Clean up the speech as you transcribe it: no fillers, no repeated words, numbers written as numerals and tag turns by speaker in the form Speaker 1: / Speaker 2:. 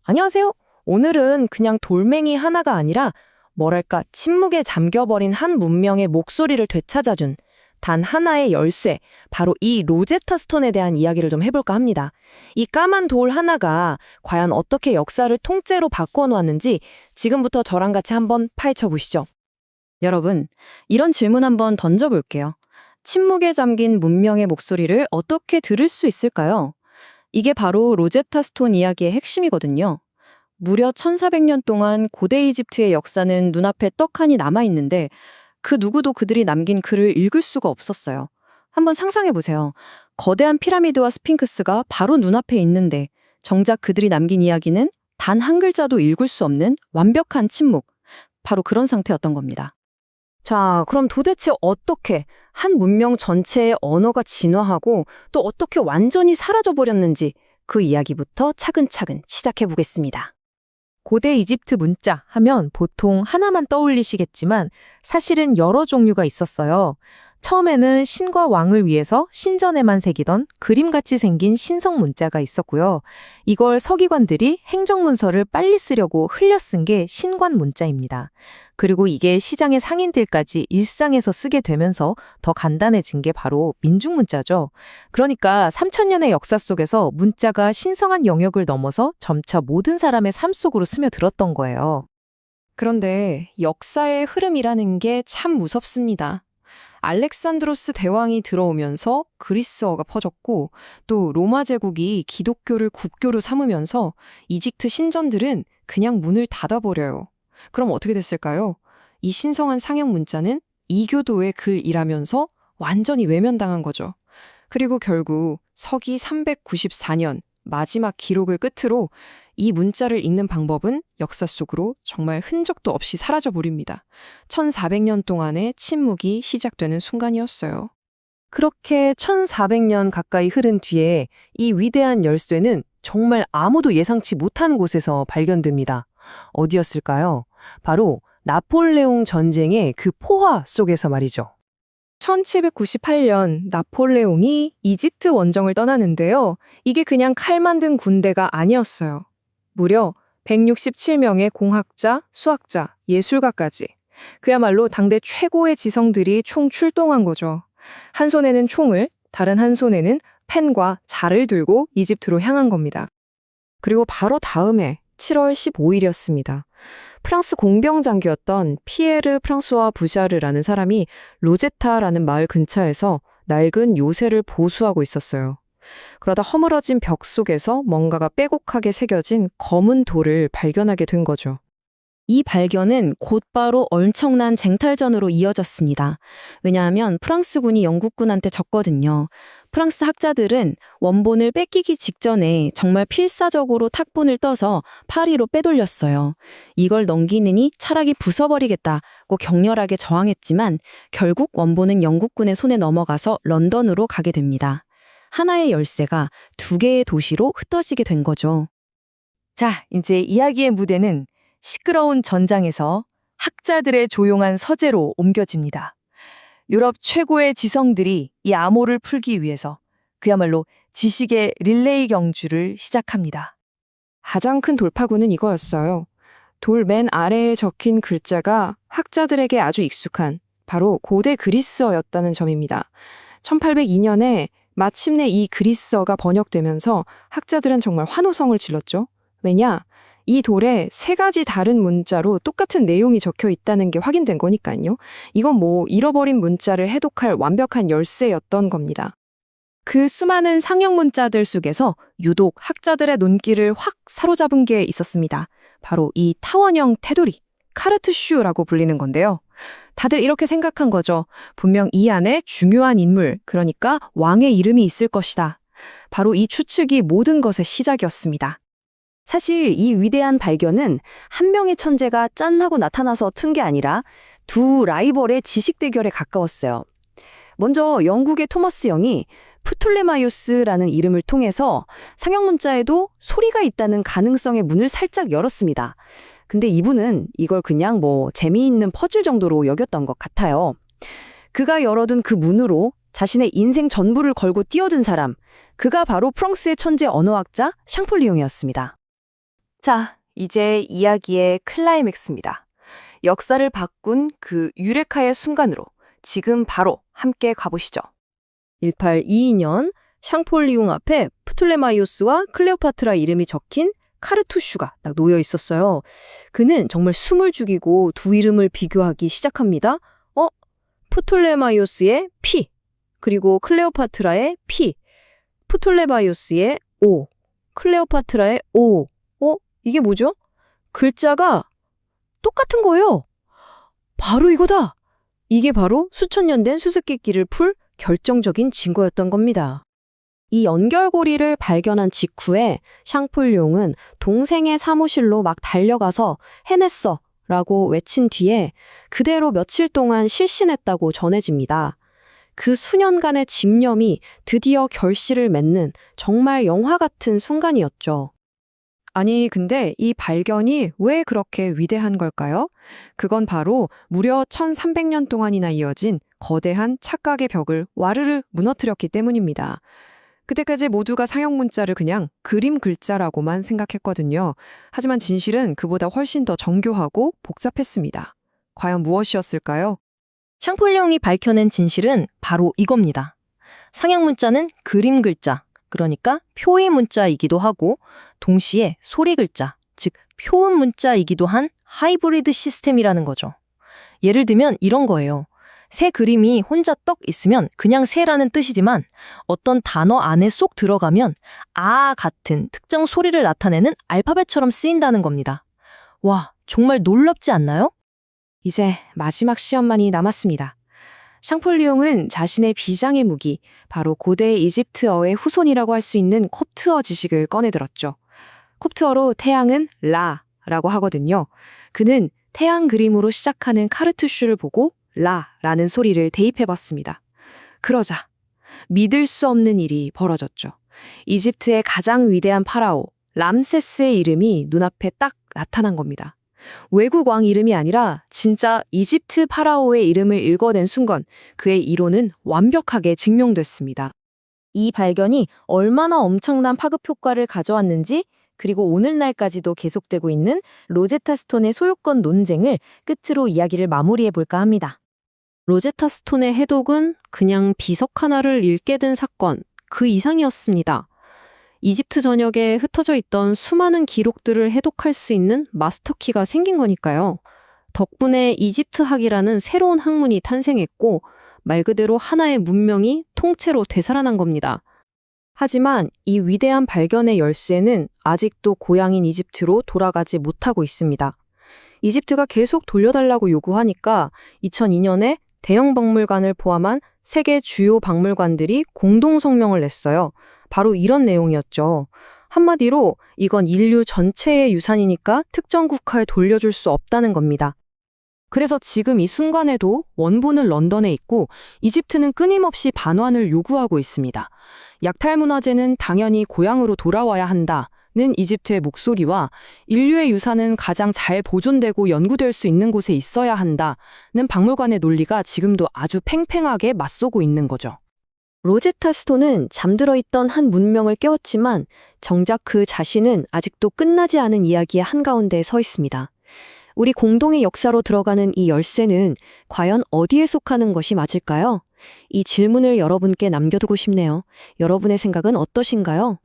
Speaker 1: 안녕하세요. 오늘은 그냥 돌멩이 하나가 아니라 뭐랄까 침묵에 잠겨버린 한 문명의 목소리를 되찾아준 단 하나의 열쇠, 바로 이 로제타 스톤에 대한 이야기를 좀 해볼까 합니다. 이 까만 돌 하나가 과연 어떻게 역사를 통째로 바꿔놓았는지 지금부터 저랑 같이 한번 파헤쳐 보시죠.
Speaker 2: 여러분, 이런 질문 한번 던져볼게요. 침묵에 잠긴 문명의 목소리를 어떻게 들을 수 있을까요? 이게 바로 로제타 스톤 이야기의 핵심이거든요. 무려 1400년 동안 고대 이집트의 역사는 눈앞에 떡하니 남아있는데 그 누구도 그들이 남긴 글을 읽을 수가 없었어요. 한번 상상해보세요. 거대한 피라미드와 스핑크스가 바로 눈앞에 있는데 정작 그들이 남긴 이야기는 단 한 글자도 읽을 수 없는 완벽한 침묵. 바로 그런 상태였던 겁니다.
Speaker 1: 자, 그럼 도대체 어떻게 한 문명 전체의 언어가 진화하고 또 어떻게 완전히 사라져버렸는지 그 이야기부터 차근차근 시작해 보겠습니다.
Speaker 3: 고대 이집트 문자 하면 보통 하나만 떠올리시겠지만 사실은 여러 종류가 있었어요. 처음에는 신과 왕을 위해서 신전에만 새기던 그림같이 생긴 신성 문자가 있었고요. 이걸 서기관들이 행정문서를 빨리 쓰려고 흘려 쓴 게 신관 문자입니다. 그리고 이게 시장의 상인들까지 일상에서 쓰게 되면서 더 간단해진 게 바로 민중문자죠. 그러니까 3000년의 역사 속에서 문자가 신성한 영역을 넘어서 점차 모든 사람의 삶 속으로 스며들었던 거예요.
Speaker 2: 그런데 역사의 흐름이라는 게 참 무섭습니다. 알렉산드로스 대왕이 들어오면서 그리스어가 퍼졌고 또 로마 제국이 기독교를 국교로 삼으면서 이집트 신전들은 그냥 문을 닫아버려요. 그럼 어떻게 됐을까요? 이 신성한 상형 문자는 이교도의 글이라면서 완전히 외면당한 거죠. 그리고 결국 서기 394년 마지막 기록을 끝으로 이 문자를 읽는 방법은 역사 속으로 정말 흔적도 없이 사라져버립니다. 1400년 동안의 침묵이 시작되는 순간이었어요.
Speaker 1: 그렇게 1400년 가까이 흐른 뒤에 이 위대한 열쇠는 정말 아무도 예상치 못한 곳에서 발견됩니다. 어디였을까요? 바로 나폴레옹 전쟁의 그 포화 속에서 말이죠.
Speaker 4: 1798년 나폴레옹이 이집트 원정을 떠나는데요. 이게 그냥 칼 만든 군대가 아니었어요. 무려 167명의 공학자, 수학자, 예술가까지. 그야말로 당대 최고의 지성들이 총 출동한 거죠. 한 손에는 총을, 다른 한 손에는 펜과 자를 들고 이집트로 향한 겁니다. 그리고 바로 다음에 7월 15일이었습니다. 프랑스 공병장교였던 피에르 프랑수와 부샤르라는 사람이 로제타라는 마을 근처에서 낡은 요새를 보수하고 있었어요. 그러다 허물어진 벽 속에서 뭔가가 빼곡하게 새겨진 검은 돌을 발견하게 된 거죠.
Speaker 2: 이 발견은 곧바로 엄청난 쟁탈전으로 이어졌습니다. 왜냐하면 프랑스군이 영국군한테 졌거든요. 프랑스 학자들은 원본을 뺏기기 직전에 정말 필사적으로 탁본을 떠서 파리로 빼돌렸어요. 이걸 넘기느니 차라리 부숴버리겠다고 격렬하게 저항했지만 결국 원본은 영국군의 손에 넘어가서 런던으로 가게 됩니다. 하나의 열쇠가 두 개의 도시로 흩어지게 된 거죠.
Speaker 3: 자, 이제 이야기의 무대는 시끄러운 전장에서 학자들의 조용한 서재로 옮겨집니다. 유럽 최고의 지성들이 이 암호를 풀기 위해서 그야말로 지식의 릴레이 경주를 시작합니다.
Speaker 4: 가장 큰 돌파구는 이거였어요. 돌 맨 아래에 적힌 글자가 학자들에게 아주 익숙한 바로 고대 그리스어였다는 점입니다. 1802년에 마침내 이 그리스어가 번역되면서 학자들은 정말 환호성을 질렀죠. 왜냐? 이 돌에 세 가지 다른 문자로 똑같은 내용이 적혀 있다는 게 확인된 거니까요. 이건 뭐 잃어버린 문자를 해독할 완벽한 열쇠였던 겁니다.
Speaker 2: 그 수많은 상형 문자들 속에서 유독 학자들의 눈길을 확 사로잡은 게 있었습니다. 바로 이 타원형 테두리, 카르투슈라고 불리는 건데요. 다들 이렇게 생각한 거죠. 분명 이 안에 중요한 인물, 그러니까 왕의 이름이 있을 것이다. 바로 이 추측이 모든 것의 시작이었습니다.
Speaker 1: 사실 이 위대한 발견은 한 명의 천재가 짠 하고 나타나서 툰 게 아니라 두 라이벌의 지식 대결에 가까웠어요. 먼저 영국의 토머스 영이 프톨레마이오스라는 이름을 통해서 상형 문자에도 소리가 있다는 가능성의 문을 살짝 열었습니다. 근데 이분은 이걸 그냥 재미있는 퍼즐 정도로 여겼던 것 같아요. 그가 열어둔 그 문으로 자신의 인생 전부를 걸고 뛰어든 사람, 그가 바로 프랑스의 천재 언어학자 샹폴리옹이었습니다. 자, 이제 이야기의 클라이맥스입니다. 역사를 바꾼 그 유레카의 순간으로 지금 바로 함께 가보시죠.
Speaker 4: 1822년 샹폴리옹 앞에 프톨레마이오스와 클레오파트라 이름이 적힌 카르투슈가 딱 놓여 있었어요. 그는 정말 숨을 죽이고 두 이름을 비교하기 시작합니다. 프톨레마이오스의 P, 그리고 클레오파트라의 P, 프톨레마이오스의 O, 클레오파트라의 O. 이게 뭐죠? 글자가 똑같은 거예요. 바로 이거다. 이게 바로 수천 년 된 수수께끼를 풀 결정적인 증거였던 겁니다. 이 연결고리를 발견한 직후에 샹폴룡은 동생의 사무실로 막 달려가서 해냈어 라고 외친 뒤에 그대로 며칠 동안 실신했다고 전해집니다. 그 수년간의 집념이 드디어 결실을 맺는 정말 영화 같은 순간이었죠.
Speaker 2: 아니, 근데 이 발견이 왜 그렇게 위대한 걸까요? 그건 바로 무려 1300년 동안이나 이어진 거대한 착각의 벽을 와르르 무너뜨렸기 때문입니다. 그때까지 모두가 상형 문자를 그냥 그림 글자라고만 생각했거든요. 하지만 진실은 그보다 훨씬 더 정교하고 복잡했습니다. 과연 무엇이었을까요?
Speaker 5: 샹폴룡이 밝혀낸 진실은 바로 이겁니다. 상형 문자는 그림 글자, 그러니까 표의 문자이기도 하고 동시에 소리 글자, 즉 표음 문자이기도 한 하이브리드 시스템이라는 거죠. 예를 들면 이런 거예요. 새 그림이 혼자 떡 있으면 그냥 새라는 뜻이지만 어떤 단어 안에 쏙 들어가면 아 같은 특정 소리를 나타내는 알파벳처럼 쓰인다는 겁니다. 와, 정말 놀랍지 않나요?
Speaker 2: 이제 마지막 시험만이 남았습니다. 샹폴리옹은 자신의 비장의 무기, 바로 고대 이집트어의 후손이라고 할 수 있는 콥트어 지식을 꺼내들었죠. 콥트어로 태양은 라라고 하거든요. 그는 태양 그림으로 시작하는 카르투슈를 보고 라라는 소리를 대입해봤습니다. 그러자 믿을 수 없는 일이 벌어졌죠. 이집트의 가장 위대한 파라오 람세스의 이름이 눈앞에 딱 나타난 겁니다. 외국 왕 이름이 아니라 진짜 이집트 파라오의 이름을 읽어낸 순간 그의 이론은 완벽하게 증명됐습니다.
Speaker 4: 이 발견이 얼마나 엄청난 파급 효과를 가져왔는지, 그리고 오늘날까지도 계속되고 있는 로제타 스톤의 소유권 논쟁을 끝으로 이야기를 마무리해 볼까 합니다. 로제타 스톤의 해독은 그냥 비석 하나를 잃게 된 사건, 그 이상이었습니다. 이집트 전역에 흩어져 있던 수많은 기록들을 해독할 수 있는 마스터키가 생긴 거니까요. 덕분에 이집트학이라는 새로운 학문이 탄생했고 말 그대로 하나의 문명이 통째로 되살아난 겁니다. 하지만 이 위대한 발견의 열쇠는 아직도 고향인 이집트로 돌아가지 못하고 있습니다. 이집트가 계속 돌려달라고 요구하니까 2002년에 대형 박물관을 포함한 세계 주요 박물관들이 공동 성명을 냈어요. 바로 이런 내용이었죠. 한마디로 이건 인류 전체의 유산이니까 특정 국가에 돌려줄 수 없다는 겁니다. 그래서 지금 이 순간에도 원본은 런던에 있고 이집트는 끊임없이 반환을 요구하고 있습니다. 약탈문화재는 당연히 고향으로 돌아와야 한다는 이집트의 목소리와 인류의 유산은 가장 잘 보존되고 연구될 수 있는 곳에 있어야 한다는 박물관의 논리가 지금도 아주 팽팽하게 맞서고 있는 거죠. 로제타 스톤은 잠들어 있던 한 문명을 깨웠지만 정작 그 자신은 아직도 끝나지 않은 이야기의 한가운데에 서 있습니다. 우리 공동의 역사로 들어가는 이 열쇠는 과연 어디에 속하는 것이 맞을까요? 이 질문을 여러분께 남겨두고 싶네요. 여러분의 생각은 어떠신가요?